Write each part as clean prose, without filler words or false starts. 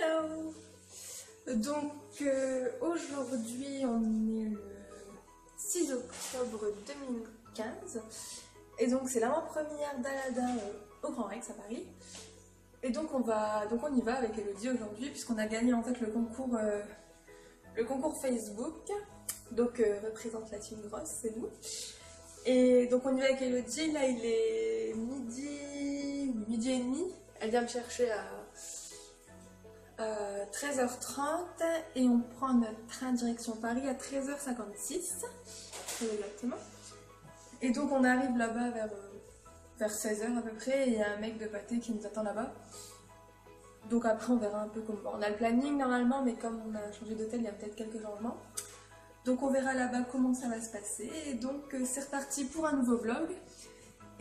Hello. Donc aujourd'hui on est le 6 octobre 2015 et donc c'est l'avant-première d'Aladin au Grand Rex à Paris. Et donc on y va avec Elodie aujourd'hui puisqu'on a gagné en fait le concours Facebook. Donc représente la team grosse, c'est nous. Et donc on y va avec Elodie, là il est midi et demi. Elle vient me chercher à 13h30 et on prend notre train direction Paris à 13h56, exactement. Et donc on arrive là-bas vers 16h à peu près et il y a un mec de pâté qui nous attend là-bas. Donc après on verra un peu comment. On a le planning normalement, mais comme on a changé d'hôtel, il y a peut-être quelques changements. Donc on verra là-bas comment ça va se passer. Et donc c'est reparti pour un nouveau vlog.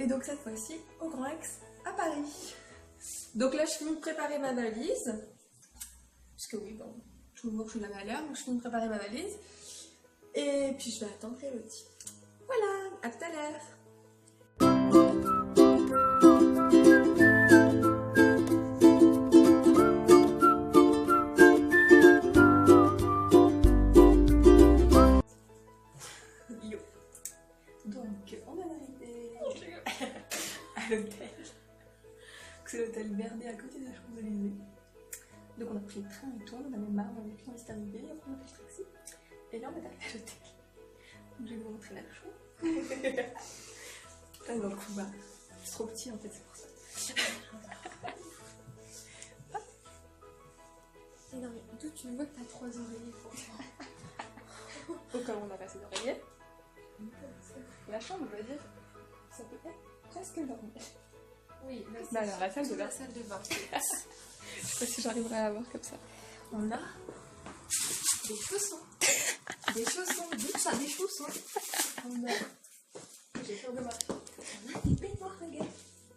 Et donc cette fois-ci au Grand Rex à Paris. Donc là je finis de préparer ma valise. Parce que oui, bon, toujours je suis là à l'heure, donc je finis de préparer ma valise. Et puis je vais attendre Elodie. Voilà, à tout à l'heure. Yo. Donc, on est arrivé à l'hôtel. C'est l'hôtel Verdé à côté de la Champs-Élysées. Donc on a pris le train et tout, on en avait marre, on avait plus envie d'arriver, après on a pris le taxi. Et là on est arrivé à l'hôtel. Je vais vous montrer la chambre. Là dans le couloir. C'est trop petit en fait, c'est pour ça. Et non mais d'où tu vois que t'as 3 oreillers pour toi? Au cas où on a passé d'oreillers. La chambre, on va dire, ça peut être presque énorme. Oui, là, alors, la salle de bain. La salle de bain. Je sais pas si j'arriverai à la voir comme ça. On a des chaussons. Des chaussons, des chaussons. On a... J'ai peur de marcher. On a des peignoirs, regarde.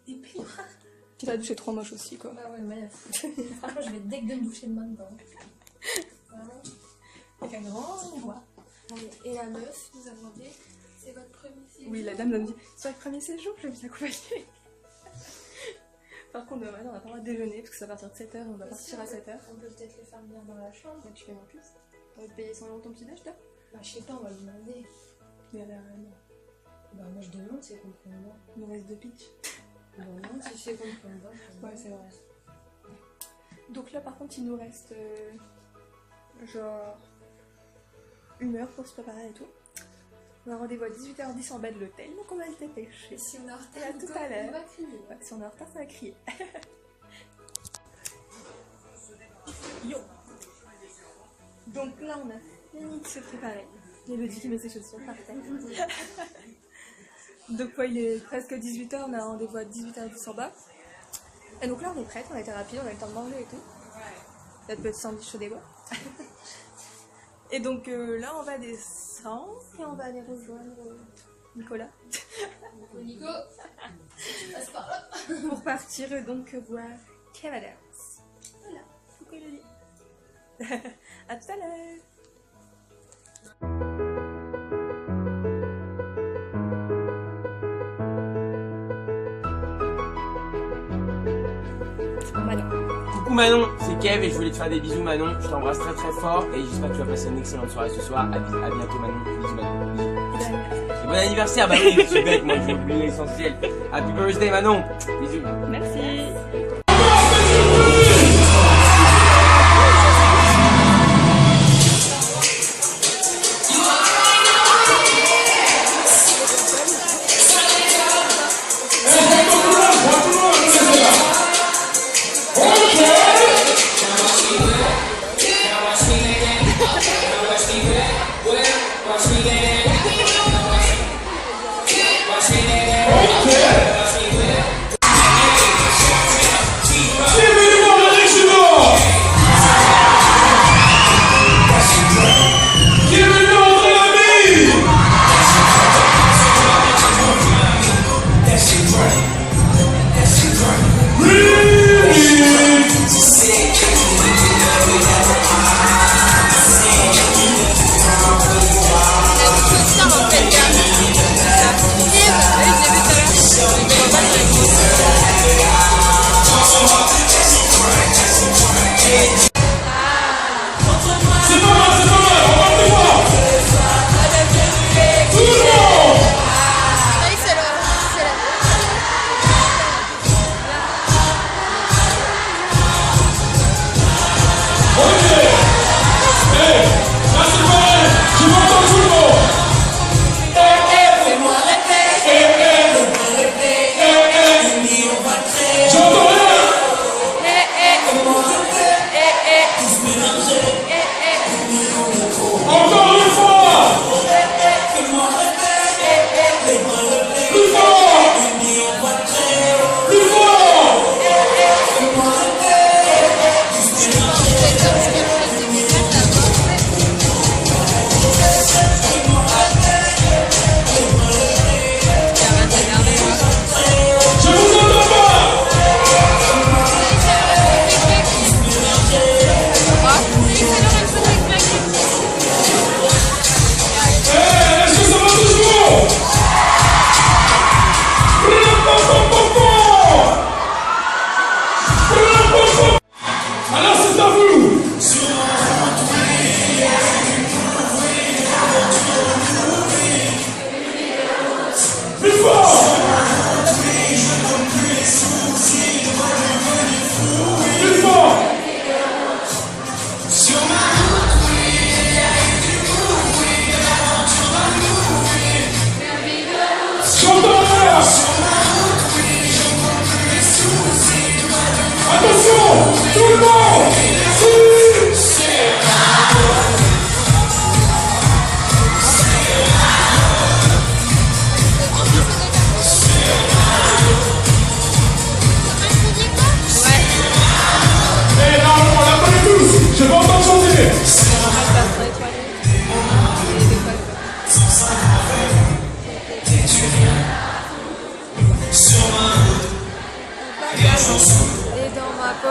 Des peignoirs. Puis la douche est trop moche aussi, quoi. Bah ouais, mais franchement, je vais dès que de me doucher de main dedans. Vraiment. Avec un grand miroir. Et la meuf nous a demandé, c'est votre premier séjour? Oui, la dame nous a dit, c'est votre premier séjour, je vais vous accompagner. Par contre, on n'a pas le droit de déjeuner parce que ça va partir de 7h, on va partir à 7h. On peut peut-être le faire venir dans la chambre. Donc tu payes en plus. On va te payer 100 € ton petit déj, toi? Bah, je sais pas, on va lui demander. Mais elle a rien. Bah, moi je demande si elle comprend pas. Il nous reste 2 pitchs. Bah, non, si elle comprend pas. Ouais, c'est vrai. Donc là, par contre, il nous reste genre 1 heure pour se préparer et tout. On a rendez-vous à 18h10 en bas de l'hôtel, donc on va le dépêcher. Si on est en retard, à tout à l'heure. On va crier. Ouais, si on est en retard, ça va crier. Yo. Donc là, on a fini de se préparer. Elodie qui met ses chaussures par terre. Donc ouais, il est presque 18h, on a rendez-vous à 18h10 en bas. Et donc là, on est prête, on a été rapide, on a eu le temps de manger et tout. Ça peut être sandwich chaud des bois. Et donc là, on va descendre et on va aller rejoindre Nicolas. Nico, passe par là. Pour partir donc voir Cavaliers. Voilà, coucou Elodie. À tout à l'heure. Coucou Manon, c'est Kev et je voulais te faire des bisous Manon, je t'embrasse très très fort et j'espère que tu vas passer une excellente soirée ce soir. À bientôt Manon, bisous Manon. Bisous. Et bon anniversaire, bah oui, je suis bête, moi j'ai oublié l'essentiel. Happy birthday Manon, bisous. Merci.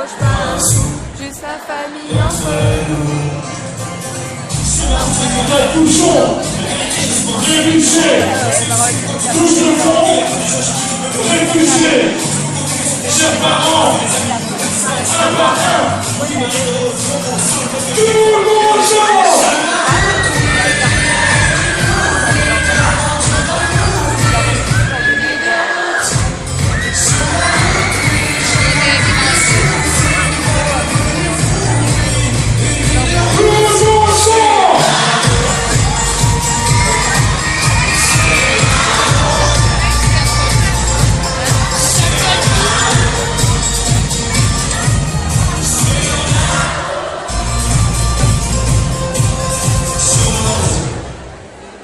gauche pas, juste la famille entre nous. Touchons, réfléchissez, touche le fond, réfléchissez, chers parents, un par un, tout le monde chante.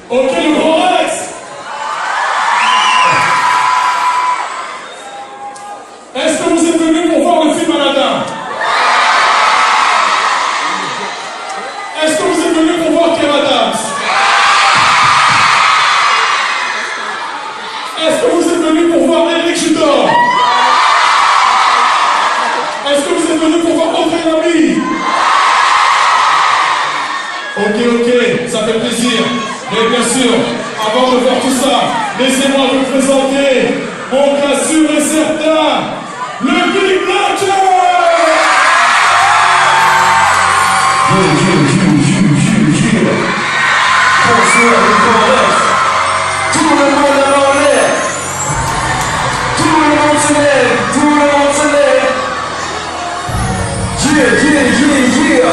Ok, le grand Rex. Est-ce que vous êtes venus pour voir le film Aladdin? Est-ce que vous êtes venus pour voir Kev Adams? Est-ce que vous êtes venus pour voir Eric Judor? Est-ce que vous êtes venus pour voir Audrey Lamy? Ok, ça fait plaisir. Mais bien sûr, avant de voir tout ça, laissez-moi vous présenter mon gars sûr et certain, le Big Blacker! Bonsoir les grands, tout le monde à l'envers, tout le monde se lève, tout le monde se lève. Yeah.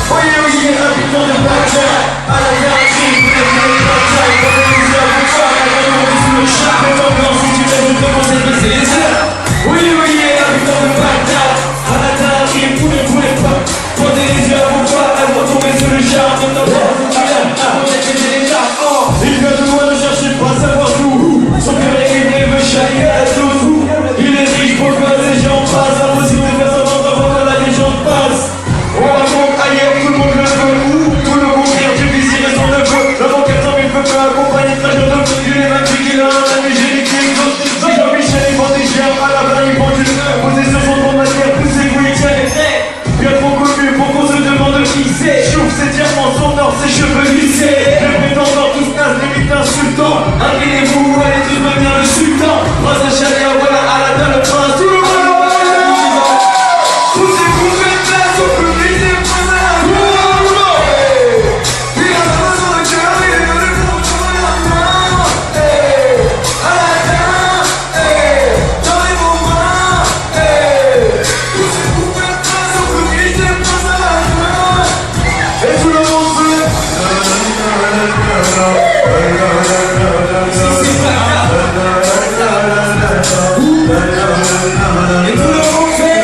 Voyez, habitant de Blackjack, à la galerie, vous êtes dans les Blackjack, dans les misères, vous savez, la grande sous le chat, mais tant que si tu lèves, vous commencez à baisser les airs. Oui, habitant de Blackjack, à la galerie, vous ne pouvez pas, posez les yeux à vos pas, à vous tomber sur le chat, dans ta porte, vous viens, à vous détruire les gars, oh, il vient de loin, ne cherchez pas à savoir d'où, son cœur est livré, veut chailler à tout, il est riche, pour que les gens passent, impossible de faire semblant d'avoir que la légende passe. On raconte ailleurs, tout le monde le veut. Tout le monde rire du plaisir et son neveu. L'avocat tant il peut pas accompagner de trajectoire de plus d'une évacuée qu'il a un hygiénique qui exauce. Jean-Michel est bandégé à la main, il pendule. Posé sur son ton matière, poussé, vous y tiens. Bien trop connu pour qu'on se demande qui c'est. Chouf ses diamants, son or, ses cheveux lissés. Le prétendant, tous naze, limite insultant. Inclinez-vous, allez tous devenir le sultan. Prince de Chalia, voilà Aladdin le prince. Tout le monde. Poussez-vous, faites place au public des preneurs. Il a la main sur le cœur, il est venu pour prendre la main. Aladdin, dans les moments. Poussez-vous, faites place au public des preneurs. Et tout le monde fait. Si c'est pas grave. Et tout le monde fait.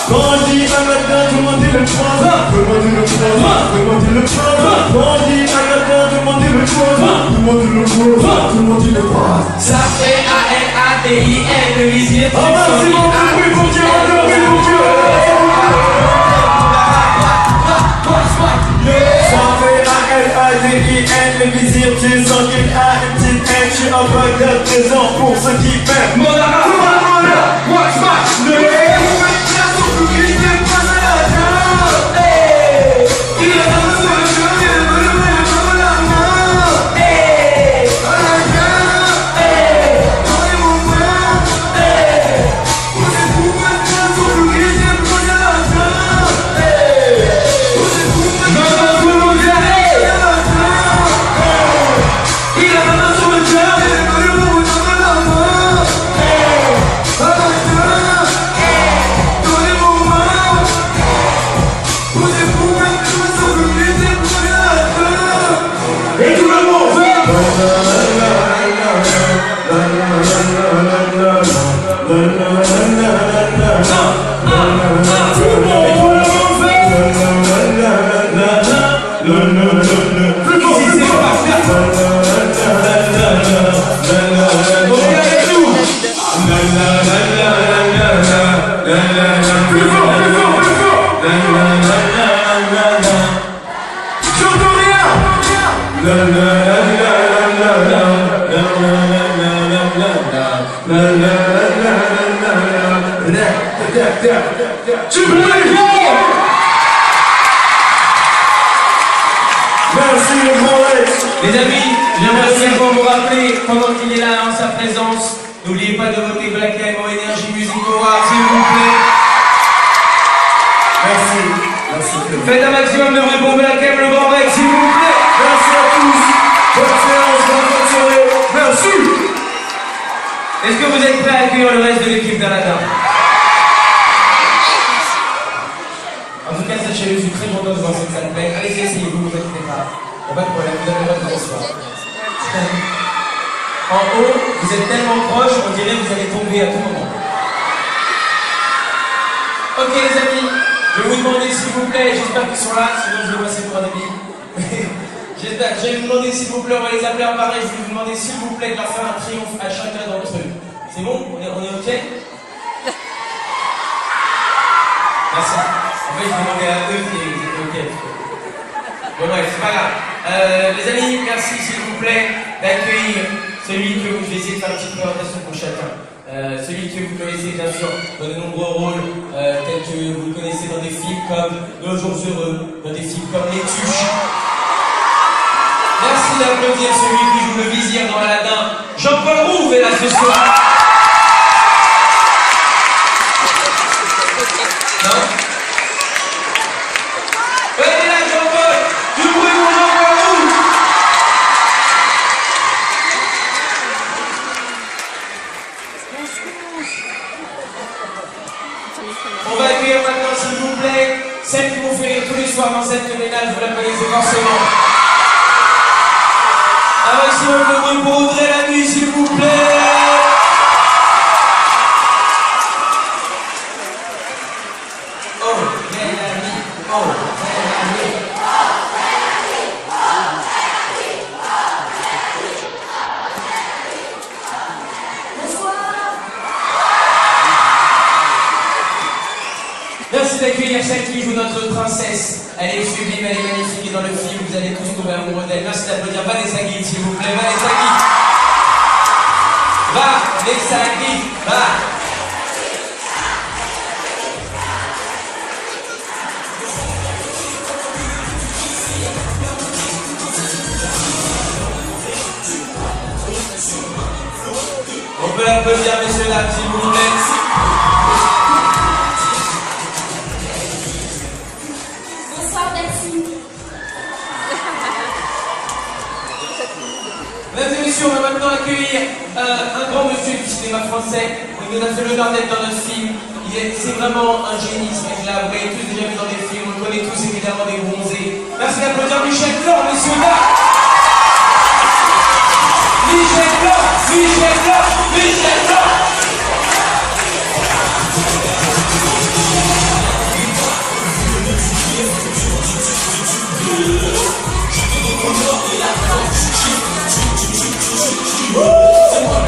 Bandit Aladdin, demandez le choix. Demandez le choix. Demandez le choix. Bandit Aladdin, demandez le choix. Demandez le choix. Demandez le choix. Ça fait A-L-A-D-I-N, le visier. Ah bah c'est bon, oui pour Dieu, oui pour Dieu. Ça fait A-L-A-D-I-N, le vizir, tu sens qu'il a une petite haine. Je suis un Bagdad présent pour ceux qui perdent. Monara, watch my name. Il a la main sur le cœur, il est venu me prendre la main. Dans les moments, posez-vous maintenant sur le public des preneurs. Posez-vous maintenant sur le public des preneurs. Il a la main sur le cœur, il est venu me prendre la main. Dans les moments, posez-vous maintenant sur le public des preneurs. Et tout le monde fait. Merci les amis, j'aimerais également vous rappeler, pendant qu'il est là en sa présence, n'oubliez pas de voter Black M au Energy Music Award, s'il vous plaît. Merci. Faites un maximum de bruit pour Black M, le grand mec, s'il vous plaît. Merci à tous. Bonne séance, bonne soirée. Merci. Est-ce que vous êtes prêts à accueillir le reste de l'équipe d'Aladin? En tout cas, sachez-le, je suis très content de voir cette salle pleine. Allez-y, essayez-vous, vous inquiétez pas. Il n'y a pas de problème, vous avez le droit de vous asseoir. En haut, vous êtes tellement proches, on dirait que vous allez tomber à tout moment. Ok les amis, je vais vous demander s'il vous plaît, j'espère qu'ils sont là, sinon je vais passer pour un ami. Je vais vous demander s'il vous plaît, on va les appeler en pareil, je vais vous demander s'il vous plaît de leur faire un triomphe à chacun d'entre eux. C'est bon? On est ok? Merci. En fait, je demandais à eux qui étaient ok. Bon bref, c'est pas grave. Les amis, merci s'il vous plaît d'accueillir celui que je vais essayer de faire une petite présentation pour chacun. Celui que vous connaissez bien sûr dans de nombreux rôles, tels que vous le connaissez dans des films comme Nos Jours Heureux, dans des films comme Les Tuches. Merci d'applaudir celui qui joue le vizir dans Aladin. Jean-Paul Rouve est là ce soir. Non? Ouais, il est là Jean-Paul. Du bruit pour Jean-Paul Rouve. On va accueillir maintenant, s'il vous plaît, celle qui vous fait rire tous les soirs dans cette ménage, vous la connaissez forcément. Un maximum de bruit pour ouvrir la nuit, s'il vous plaît. Oh, belle amie. Oh, belle amie. Merci d'accueillir celle qui joue notre princesse. Elle est sublime, elle est magnifique et dans le film, vous allez tous tomber amoureux d'elle. Merci d'applaudir Vanessa Guy, s'il vous plaît. Vanessa Guy. Vanessa Guy. Va. On peut l'applaudir, messieurs, dames, s'il vous plaît. Mesdames et messieurs, on va maintenant accueillir un grand monsieur du cinéma français. Il nous a fait l'honneur d'être dans notre film. C'est vraiment un génie ce mec-là. Vous l'avez tous déjà vu dans des films. On le connaît tous évidemment des bronzés. Merci d'applaudir Michel Blanc, messieurs, dames. Michel Blanc, Michel Blanc, Michel Blanc.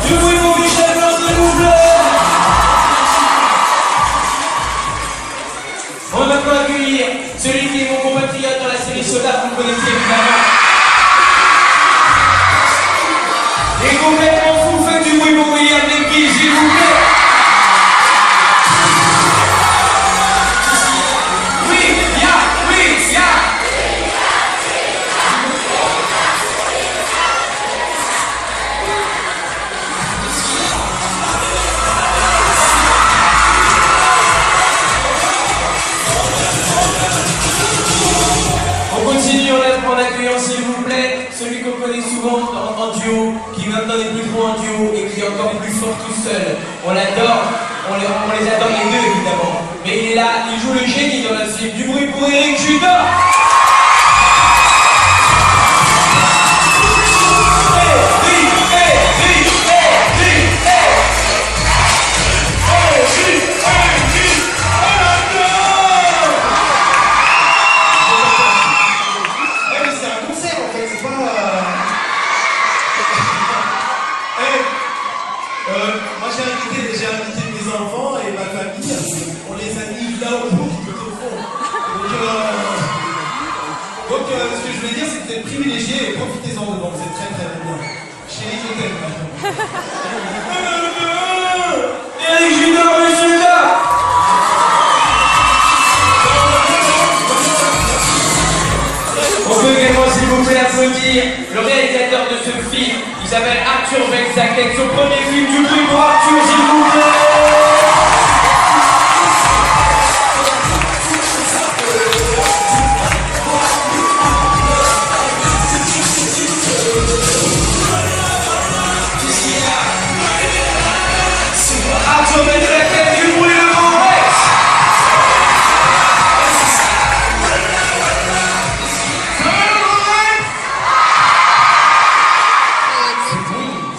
Du bruit pour Michel Blanc, s'il vous plaît. On va maintenant accueillir celui qui est mon compatriote dans la série Soda, vous le connaissez évidemment. Il est complètement fou, faites du bruit pour William Necky, s'il vous plaît. En accueillant s'il vous plaît celui qu'on connaît souvent en duo, qui maintenant n'est plus trop en duo et qui est encore plus fort tout seul. On l'adore, on les adore les deux évidemment. Mais il est là, il joue le génie dans la film. Du bruit pour Eric Judor. J'ai invité mes enfants et ma famille, on les a mis là au bout, tout au fond. Donc, ce que je voulais dire, c'est que vous êtes privilégiés et profitez-en devant, vous êtes très très bien. Chérie, je t'aime maintenant. Eric Junior, monsieur là. On peut également, s'il vous plaît, applaudir le réalisateur de ce film. Il s'appelle Arthur Bexaket. Son premier film, du bruit pour Arthur, s'il vous plaît. Arthur Bexaket, du bruit le Grand Rex.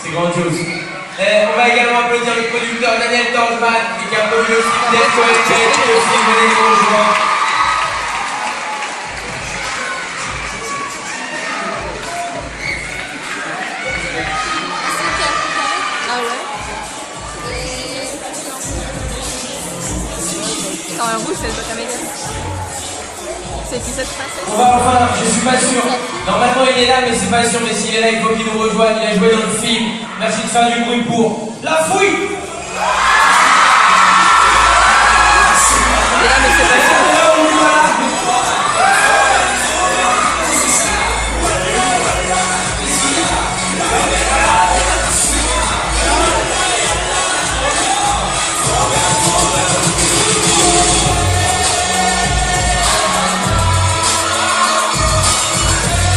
C'est grandiose. On va également applaudir le producteur Daniel Torgman qui a produit le film d'Esco Esquet et le film Venez nous rejoindre. Ah ouais. Quand un rouge, c'est le boîte à médias. C'est épisode français. On va enfin, je suis pas sûr. Normalement il est là, mais c'est pas sûr. Mais s'il est là, il faut qu'il nous rejoigne. Il a joué dans le film. Merci de faire du bruit pour La Fouille. Il est là, mais c'est pas sûr.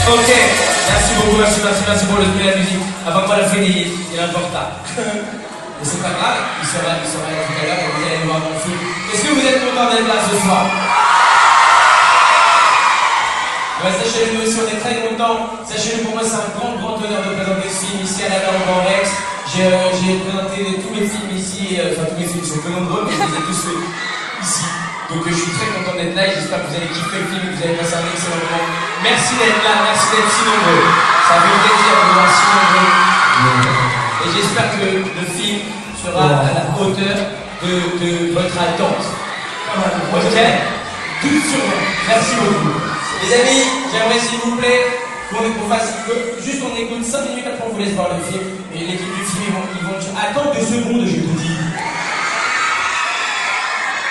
Ok, merci beaucoup, merci pour le de la musique. Avant que moi la fin, il est un peu en retard. Mais c'est pas grave, il sera là tout à l'heure et vous allez le voir dans le film. Est-ce que vous êtes content d'être là ce soir? Ouais, sachez-le, nous aussi on est très contents. Sachez-le, pour moi c'est un grand honneur de présenter ce film ici à la Dame Grand Rex. J'ai présenté tous mes films ici, enfin tous mes films sont peu nombreux, mais je les ai tous faits ici. Donc je suis très content d'être là et j'espère que vous allez kiffer le film et que vous allez passer un excellent moment. Merci d'être là, merci d'être si nombreux. Ça fait plaisir de vous voir si nombreux. Et j'espère que le film sera à la hauteur de votre attente. Ok? Tout sur moi. Merci beaucoup. Les amis, j'aimerais s'il vous plaît qu'on fasse juste on écoute 5 minutes après on vous laisse voir le film. Et l'équipe du film, ils vont attendre 2 secondes, je te dis.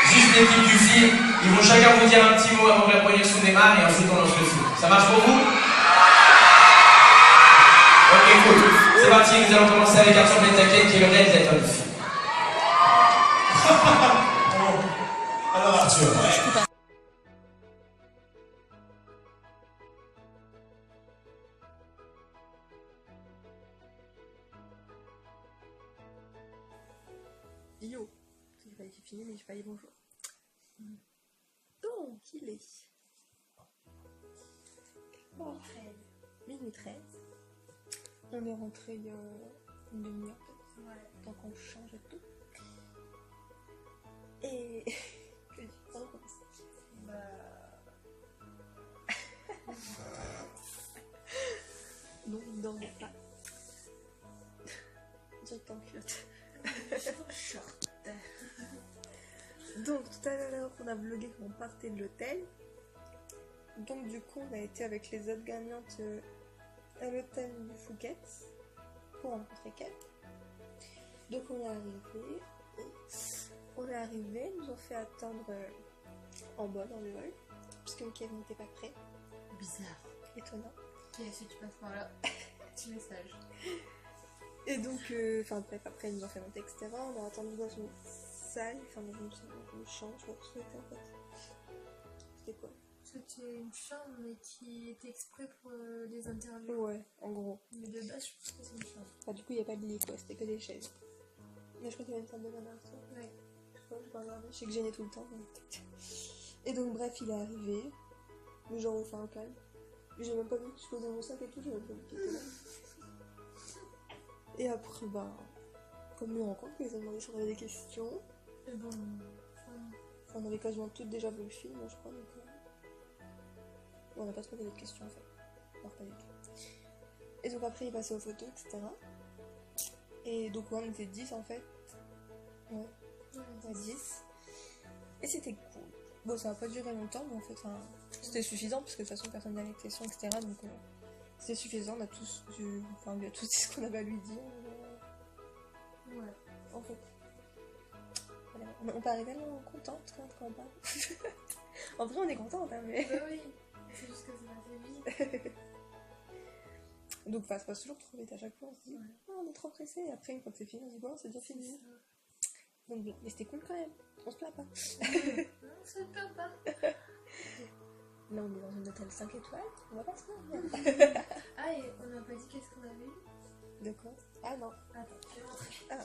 Juste l'équipe du film, ils vont chacun vous dire un petit mot avant que la projection démarre et ensuite on lance le film. Ça marche pour vous? Ok, cool. C'est parti, nous allons commencer avec Arthur Bexaket qui est le réalisateur du film. Alors Arthur, Yo, j'ai pas été fini, mais j'ai pas dit bonjour. Donc, il est minuit 13. On est rentré il y a une demi-heure peut-être. Ouais. Tant qu'on change et tout. Et. Que dis tu comme ça? Non, il dort pas. Direct en culotte. Short. Donc tout à l'heure on a vlogué quand on partait de l'hôtel. Donc du coup on a été avec les autres gagnantes à l'hôtel du Phuket pour rencontrer Kev. Donc on est arrivé, ils nous ont fait attendre en bas dans le hall parce que Kev n'était pas prêt. Bizarre. Étonnant. Ok, si tu passes par là, petit message. Et donc, enfin bref, après ils nous ont fait monter, etc. On a attendu dans une salle, enfin dans une chambre, je sais pas ce que c'était en fait. C'était quoi? C'était une chambre mais qui était exprès pour les interviews. Ouais, en gros. Mais de base, je pense que c'est une chambre. Enfin, du coup, il n'y a pas de lit quoi, c'était que des chaises. Mais je crois qu'il y avait une salle de bain derrière ça. Ouais. Je sais pas, j'ai pas regardé, je sais que gênais tout le temps. Donc... Et donc, bref, il est arrivé, mais genre, enfin, un calme. J'ai même pas vu que je posais mon sac et tout, j'ai même pas vu qu'il était là. Et après, bah, comme nous on rencontre, ils ont demandé si on avait des questions. Et bon, on avait quasiment toutes déjà vu le film, je crois. Donc, on n'a pas se posé d'autres questions en fait. Alors, pas du tout. Et donc après, il passait aux photos, etc. Et donc, on était 10 en fait. Ouais, 10. Et c'était cool. Bon, ça n'a pas duré longtemps, mais en fait, C'était suffisant parce que de toute façon personne n'avait de questions, etc. Donc c'était suffisant, on a tous enfin on lui a tous dit ce qu'on avait à lui dire. Ouais. En fait. Voilà. On peut arriver là contente quand on parle. En vrai on est contente hein, mais. Bah oui, c'est juste que ça m'a fait vite. Donc ça se passe toujours trop vite à chaque fois, on se dit oh, on est trop pressé, et après une fois que c'est fini on se dit bon c'est déjà fini. Donc mais c'était cool quand même, on se plaint pas. Non, ça ne peut pas. Là on est dans un hôtel 5 étoiles, on va pas se plaindre. Ah, et on n'a pas dit qu'est-ce qu'on avait eu. De quoi? Ah non. Attends, je vais montrer. Ah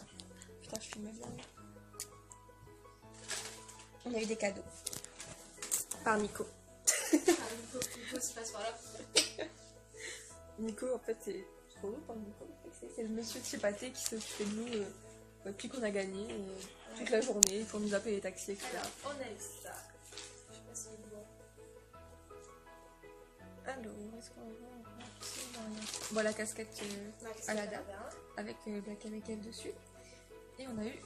putain je filmais bien. On a eu des cadeaux. Par Nico. Ah, Nico se passe par là. Nico en fait c'est trop lourd par Nico. C'est le monsieur de chez Pathé qui s'occupait de nous depuis qu'on a gagné toute la journée pour nous appeler les taxis etc. Alors, on a eu ça. Je sais pas si on voit. Alors, est-ce qu'on voit voilà la casquette Aladdin avec Black avec elle dessus. Et on a eu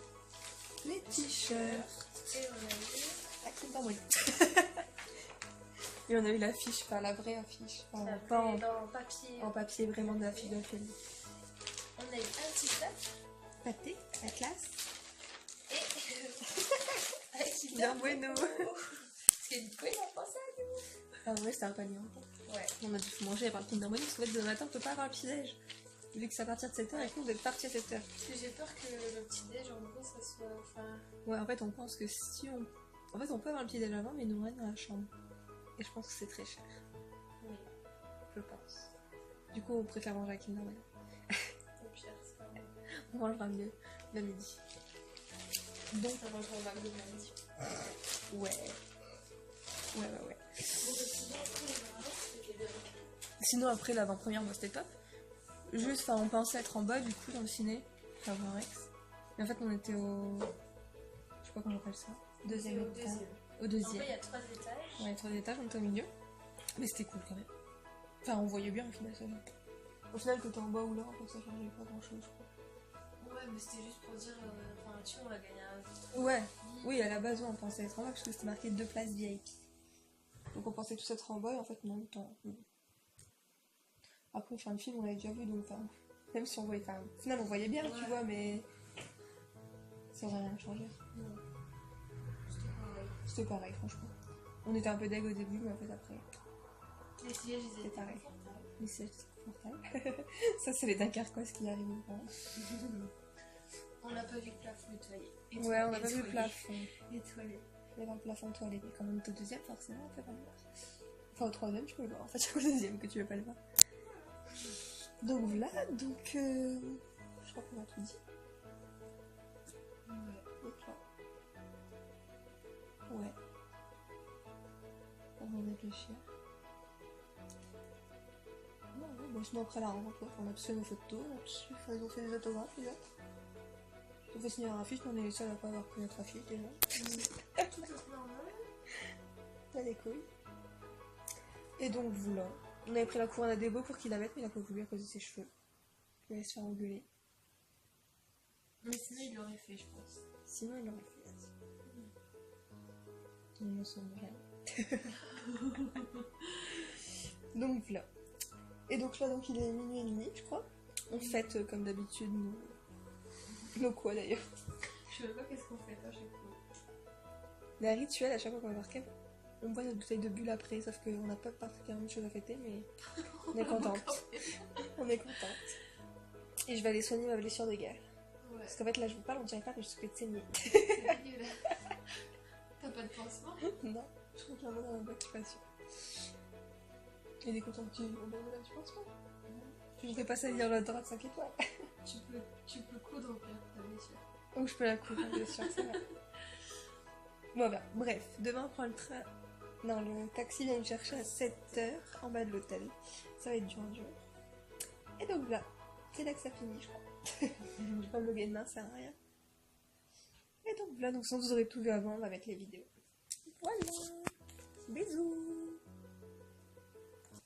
les t-shirts. Et on a eu. Ah, Kinder Bueno. Et on a eu l'affiche, enfin la vraie affiche. La Pas vraie dans papier. en papier, vraiment de l'affiche d'un film. On a eu un petit sac. Pâté, la classe. Et. Avec Kinder Bueno. Parce que Nico il a pensé à nous. Ah ouais, c'était un panier en fait. Ouais. On a dû manger par le Kinder Bueno parce qu'en fait, demain matin, on peut pas avoir le petit-déj. Vu que c'est à partir de 7h, et que vous êtes parti à 7h. Parce que j'ai peur que le petit déj en gros ça soit. Enfin. Ouais, en fait, on pense que si on. En fait, on peut avoir le petit-déj avant, mais il nous reste dans la chambre. Et je pense que c'est très cher. Oui. Je pense. Du coup, on préfère manger à Kinder Bueno. Au pire, c'est pas grave. On mangera mieux le midi. Donc, On mangera au McDo le midi. ouais. Ouais. Bon, bah, sinon, après, vraiment, c'était bien. Sinon, après l'avant-première, moi c'était top. Juste, enfin, on pensait être en bas du coup dans le ciné, enfin, voir Rex. Mais en fait, on était au. Je sais pas comment on appelle ça. Deuxième Au étage. deuxième. Au En deuxième. fait, il y a 3 étages. Ouais, 3 étages, on était au milieu. Mais c'était cool quand même. Enfin, on voyait bien au final, ça va. Au final, que t'es en bas ou là, en fait, ça changeait pas grand chose, je crois. Ouais, mais c'était juste pour dire. Enfin, tu vois, on a gagné un. Ouais, oui, à la base, ouais, on pensait être en bas parce que c'était marqué 2 places VIP. Donc on pensait tous être en bas et en fait, non, tant. Après, enfin, le film, on l'avait déjà vu, donc enfin, même si on voyait. Enfin, au final, on voyait bien, tu vois, mais. Ça aurait rien changé. Non. C'était pareil. C'était pareil, franchement. On était un peu deg au début, mais en fait, après. Les sièges, ils C'est étaient pareil. confortables. Les sièges, c'est confortable. Ça, c'est les Dunkerquois qui arrivent. Hein. On n'a pas vu le plafond étoilé. Ouais, on n'a pas vu le plafond. Étoilé. Il y avait un plafond toilé, mais quand même au deuxième, forcément, on peut pas le voir. Enfin, au troisième, tu peux le voir. En fait, c'est au deuxième que tu veux pas le voir. Donc voilà, donc. Je crois qu'on a tout dit. Ouais. Et toi. Ouais. On va réfléchir. Non, ouais, bon, sinon après la rencontre, on a tous fait nos photos, ils ont fait des autographes, les autres. On fait signer un affiche, mais on est les seuls à pas avoir pris notre affiche déjà. Tout est normal. T'as des couilles. Et donc voilà. On avait pris la couronne à Débo pour qu'il la mette, mais il a pas voulu à cause de ses cheveux. Il allait se faire engueuler. Mais sinon, il l'aurait fait, je pense. Sinon, il aurait fait. Il me semble rien. Donc voilà. Et donc là, donc il est minuit et demi, je crois. On fête comme d'habitude nos quoi d'ailleurs. Je sais pas qu'est-ce qu'on fait à chaque fois. Les rituels à chaque fois qu'on va voir Kev, on boit notre bouteille de bulle après, sauf qu'on n'a pas particulièrement de choses à fêter, mais on est contente. On est contente. Et je vais aller soigner ma blessure de guerre. Ouais. Parce qu'en fait là je vous parle, on dirait pas que je suis de saigner. C'est dégueulasse. T'as pas de pansement? Non, je crois qu'il y en a dans la boîte, je suis pas sûre. Et des contents-tiges, on va là, tu penses pas? Je ne fais pas salir le drap de 5 étoiles. Tu peux coudre au pire, ta blessure. Ou je peux la couper, bien sûr, ça va. Bon, bah, bref, demain on prend le train. Non, le taxi vient me chercher à 7h en bas de l'hôtel. Ça va être dur. Et donc là, c'est là que ça finit, je crois. Je vais pas vlogger demain, ça sert à rien. Et donc là, donc sans vous aurez tout vu avant, on va mettre les vidéos. Voilà. Bisous.